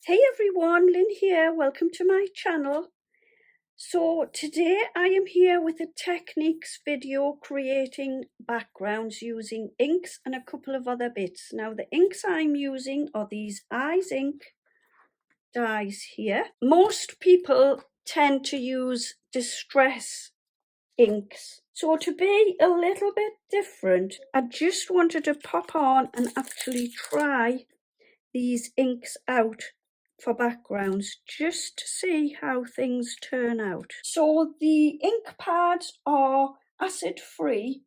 Hey everyone, Lynn here. Welcome to my channel. So today I am here with a techniques video creating backgrounds using inks and a couple of other bits. Now the inks I'm using are these Izink dyes here. Most people tend to use distress inks. So to be a little bit different, I just wanted to pop on and actually try these inks out for backgrounds just to see how things turn out. So the ink pads are acid free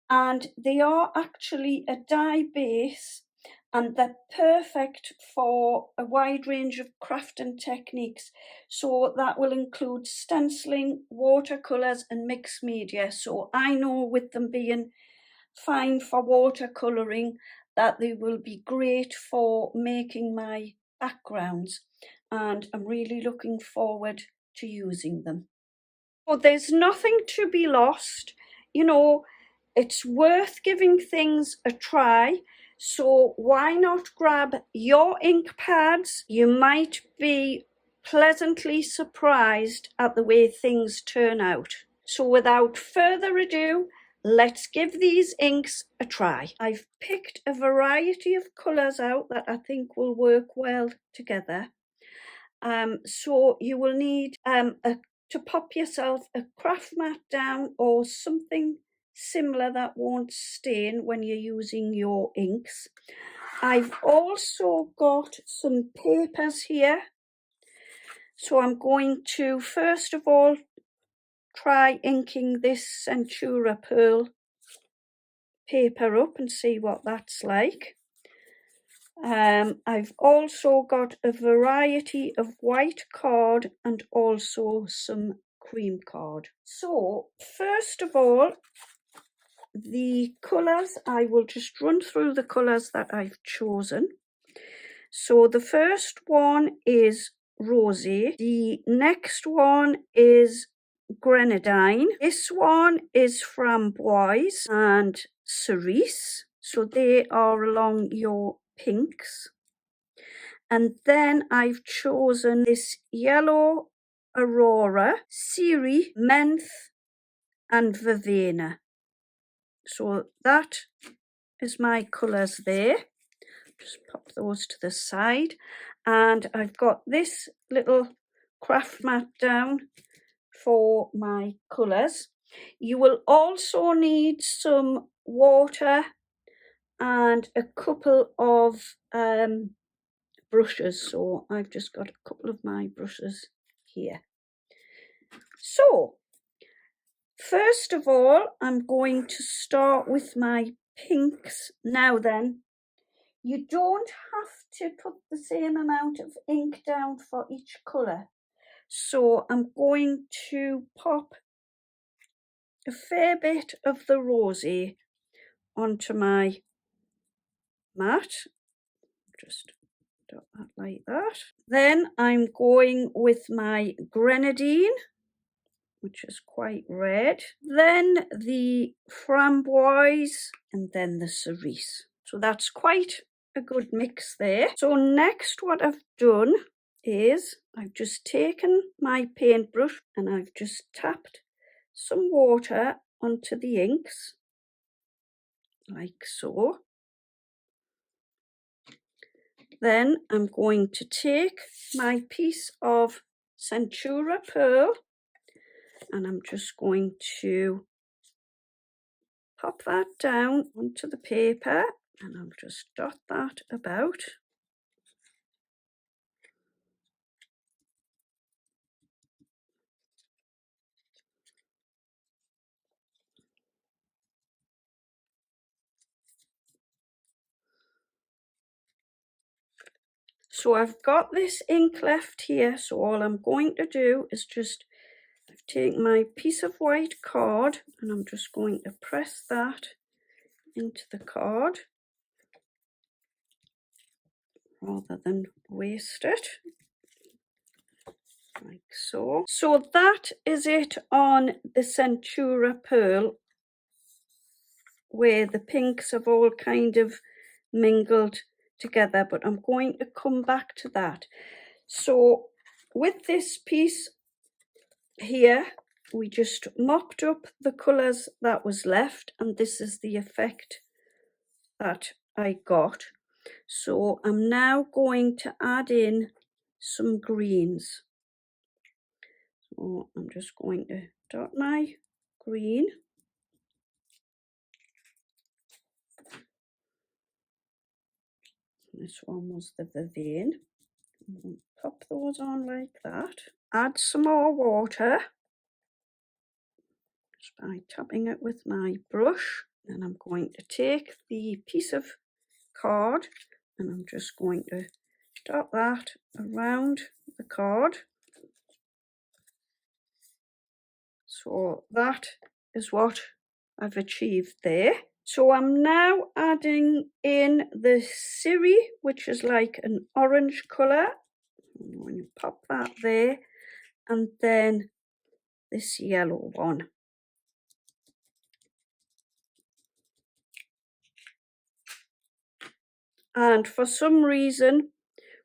and they are actually a dye base, and they're perfect for a wide range of crafting techniques. So that will include stenciling, watercolours and mixed media. So I know with them being fine for watercolouring that they will be great for making my backgrounds, and I'm really looking forward to using them. So there's nothing to be lost, you know, it's worth giving things a try. So why not grab your ink pads? You might be pleasantly surprised at the way things turn out. So without further ado, let's give these inks a try. I've picked a variety of colours out that I think will work well together. So you will need to pop yourself a craft mat down or something similar that won't stain when you're using your inks. I've also got some papers here. So I'm going to first of all try inking this Centura pearl paper up and see what that's like. I've also got a variety of white card and also some cream card. So first of all, the colours, I will just run through the colours that I've chosen. So the first one is rosy, the next one is grenadine, this one is framboise and cerise, so they are along your pinks. And then I've chosen this yellow aurora, Siri, menthe and verbena. So that is my colours there. Just pop those to the side, and I've got this little craft mat down for my colours. You will also need some water and a couple of brushes, so I've just got a couple of my brushes here. So first of all, I'm going to start with my pinks. Now then, you don't have to put the same amount of ink down for each colour. So I'm going to pop a fair bit of the rosy onto my mat. Just dot that like that. Then I'm going with my grenadine, which is quite red. Then the framboise, and then the cerise. So that's quite a good mix there. So next what I've done is I've just taken my paintbrush and I've just tapped some water onto the inks, like so. Then I'm going to take my piece of Centura pearl and I'm just going to pop that down onto the paper and I'll just dot that about. So I've got this ink left here, so all I'm going to do is just, I've taken my piece of white card and I'm just going to press that into the card rather than waste it, like so. So that is it on the Centura pearl, where the pinks have all kind of mingled together, but I'm going to come back to that. So with this piece here, we just mopped up the colours that was left, and this is the effect that I got. So I'm now going to add in some greens. So I'm just going to dot my green. This one was the vervain. Pop those on like that. Add some more water just by tapping it with my brush. And I'm going to take the piece of card and I'm just going to dot that around the card. So that is what I've achieved there. So I'm now adding in the Siri, which is like an orange colour. I'm going to pop that there, and then this yellow one. And for some reason,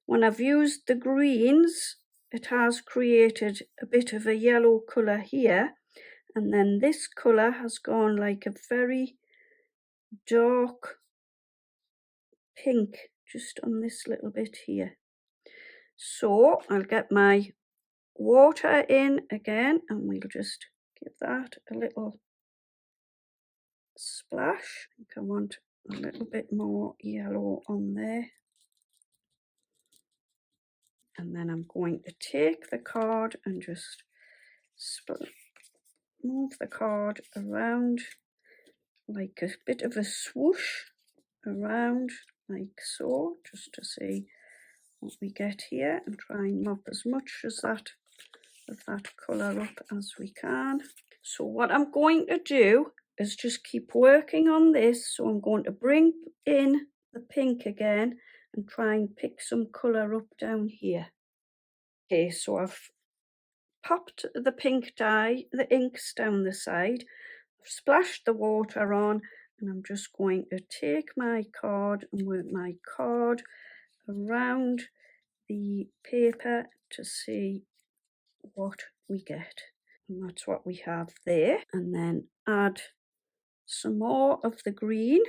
when I've used the greens, it has created a bit of a yellow colour here. And then this colour has gone like a very dark pink just on this little bit here. So I'll get my water in again and we'll just give that a little splash. I think I want a little bit more yellow on there. And then I'm going to take the card and just move the card around like a bit of a swoosh around like so, just to see what we get here, and try and mop as much as that of that colour up as we can. So what I'm going to do is just keep working on this. So I'm going to bring in the pink again and try and pick some colour up down here. Okay, so I've popped the pink dye, the inks down the side. I've splashed the water on, and I'm just going to take my card and work my card around the paper to see what we get. And that's what we have there. And then add some more of the green.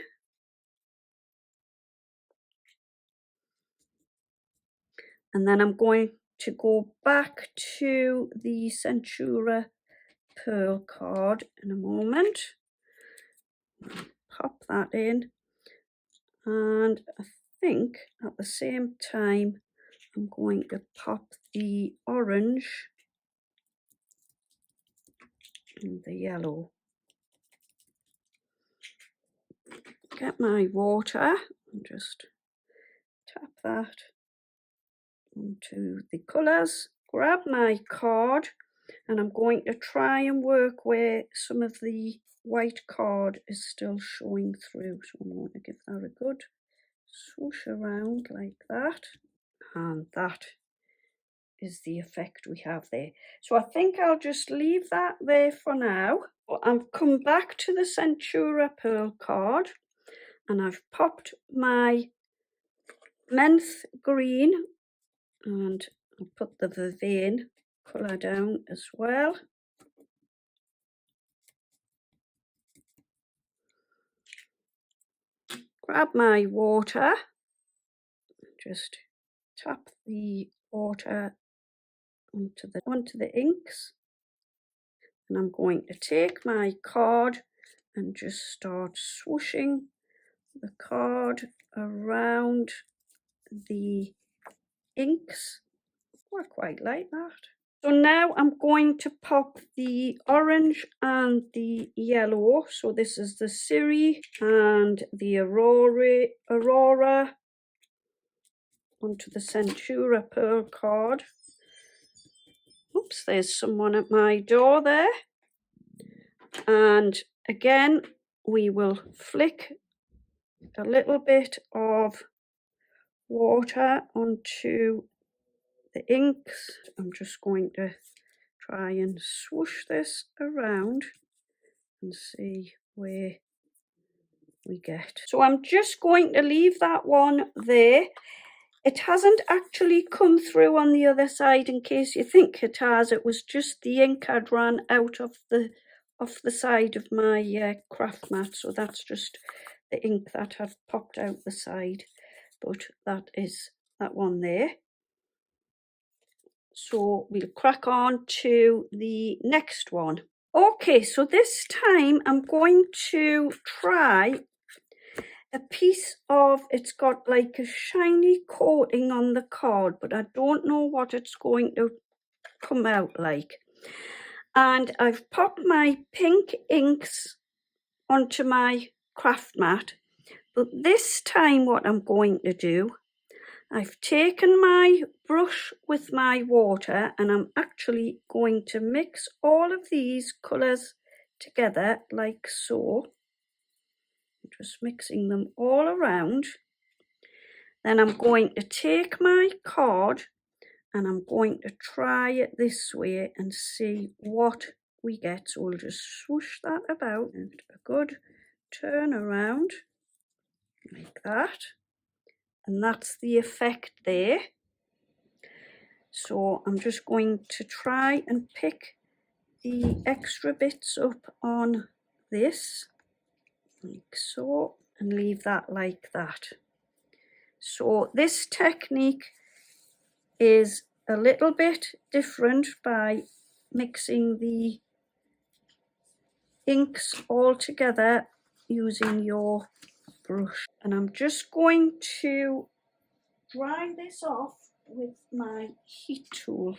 And then I'm going to go back to the Centura pearl card in a moment. Pop that in. And I think at the same time, I'm going to pop the orange and the yellow. Get my water and just tap that onto the colours. Grab my card and I'm going to try and work where some of the white card is still showing through. So I'm going to give that a good swoosh around like that. And that is the effect we have there. So I think I'll just leave that there for now. I've come back to the Centura pearl card and I've popped my menth green and I'll put the vervain colour down as well. Grab my water, just tap the water onto the inks, and I'm going to take my card and just start swooshing the card around the inks. I quite like that. So now I'm going to pop the orange and the yellow. So this is the Siri and the Aurora onto the Centura pearl card. Oops, there's someone at my door there. And again, we will flick a little bit of water onto the inks. I'm just going to try and swoosh this around and see where we get. So I'm just going to leave that one there. It hasn't actually come through on the other side, in case you think it has. It was just the ink had run out of the side of my craft mat, so that's just the ink that had popped out the side. But that is that one there. So we'll crack on to the next one. Okay, so this time I'm going to try a piece of, it's got like a shiny coating on the card, but I don't know what it's going to come out like. And I've popped my pink inks onto my craft mat, but this time what I'm going to do, I've taken my brush with my water and I'm actually going to mix all of these colours together like so. Just mixing them all around. Then I'm going to take my card and I'm going to try it this way and see what we get. So we'll just swoosh that about and a good turn around like that. And that's the effect there. So I'm just going to try and pick the extra bits up on this like so and leave that like that. So this technique is a little bit different by mixing the inks all together using your brush. And I'm just going to dry this off with my heat tool.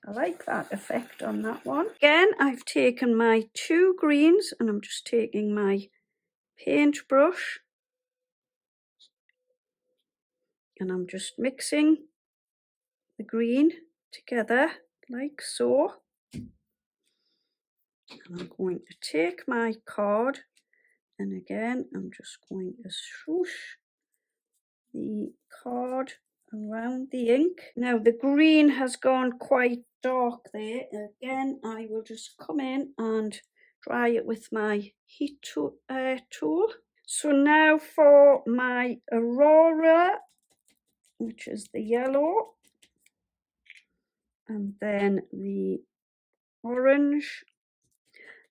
I like that effect on that one. Again, I've taken my two greens and I'm just taking my paintbrush and I'm just mixing the green together like so. And I'm going to take my card and again I'm just going to swoosh the card around the ink. Now the green has gone quite dark there. Again, I will just come in and dry it with my heat tool. So now for my Aurora, which is the yellow, and then the orange.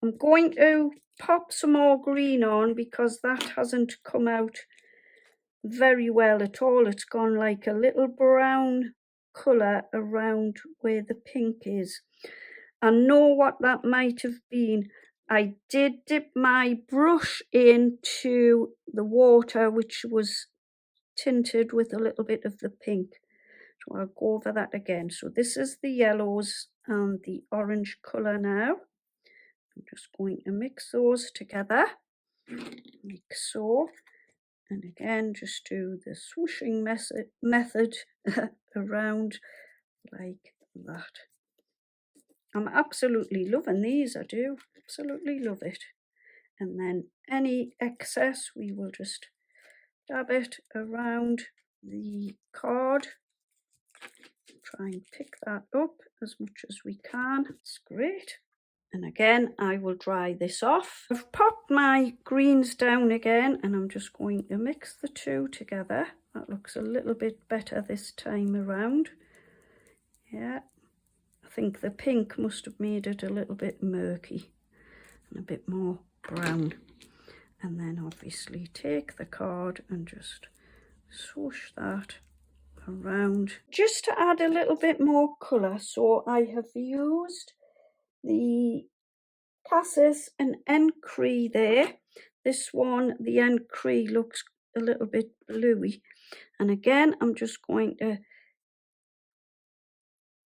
I'm going to pop some more green on because that hasn't come out very well at all. It's gone like a little brown colour around where the pink is. I know what that might have been. I did dip my brush into the water, which was tinted with a little bit of the pink. So I'll go over that again. So this is the yellows and the orange colour now. I'm just going to mix those together, like so. And again, just do the swooshing method around like that. I'm absolutely loving these, I do. Absolutely love it. And then any excess, we will just dab it around the card. Try and pick that up as much as we can. It's great. And again, I will dry this off. I've popped my greens down again and I'm just going to mix the two together. That looks a little bit better this time around. Yeah, I think the pink must have made it a little bit murky and a bit more brown. And then obviously take the card and just swoosh that around. Just to add a little bit more colour, so I have used the Cassis and inky there. This one, the inky looks a little bit bluey. And again, I'm just going to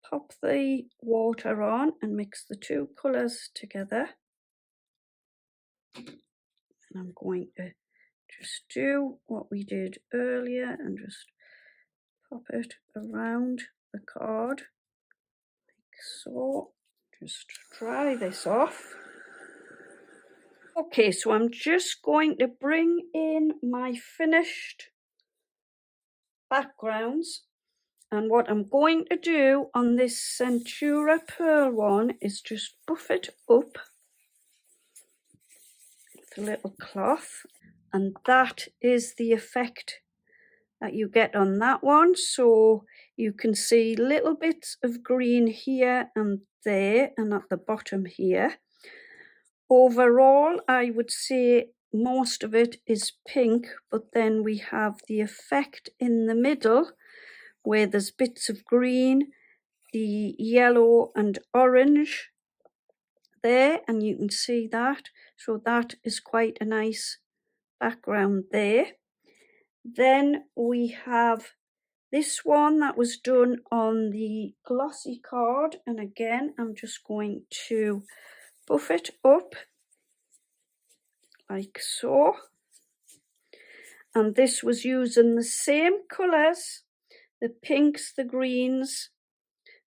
pop the water on and mix the two colours together. And I'm going to just do what we did earlier and just pop it around the card like so. Just dry this off. Okay, so I'm just going to bring in my finished backgrounds, and what I'm going to do on this Centura pearl one is just buff it up with a little cloth, and that is the effect that you get on that one. So you can see little bits of green here and there and at the bottom here. Overall, I would say most of it is pink, but then we have the effect in the middle where there's bits of green, the yellow and orange there, and you can see that. So that is quite a nice background there. Then we have this one that was done on the glossy card, and again I'm just going to buff it up like so. And this was using the same colours, the pinks, the greens,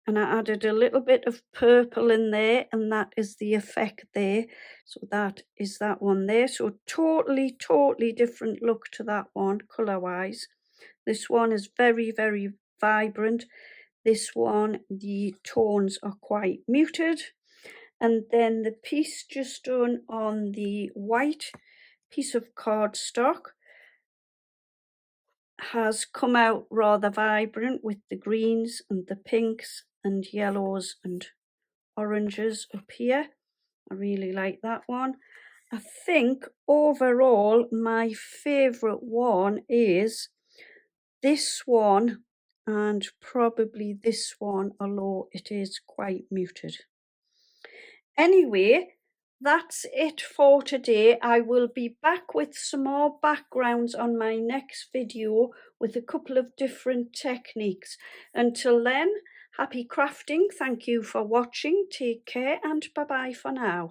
and I added a little bit of purple in there, and that is the effect there. So that is that one there. So totally different look to that one colour wise. This one is very vibrant. This one, the tones are quite muted. And then the piece just done on the white piece of cardstock has come out rather vibrant with the greens and the pinks and yellows and oranges up here. I really like that one. I think overall my favourite one is this one and probably this one, although it is quite muted. Anyway, that's it for today. I will be back with some more backgrounds on my next video with a couple of different techniques. Until then, happy crafting. Thank you for watching. Take care and bye-bye for now.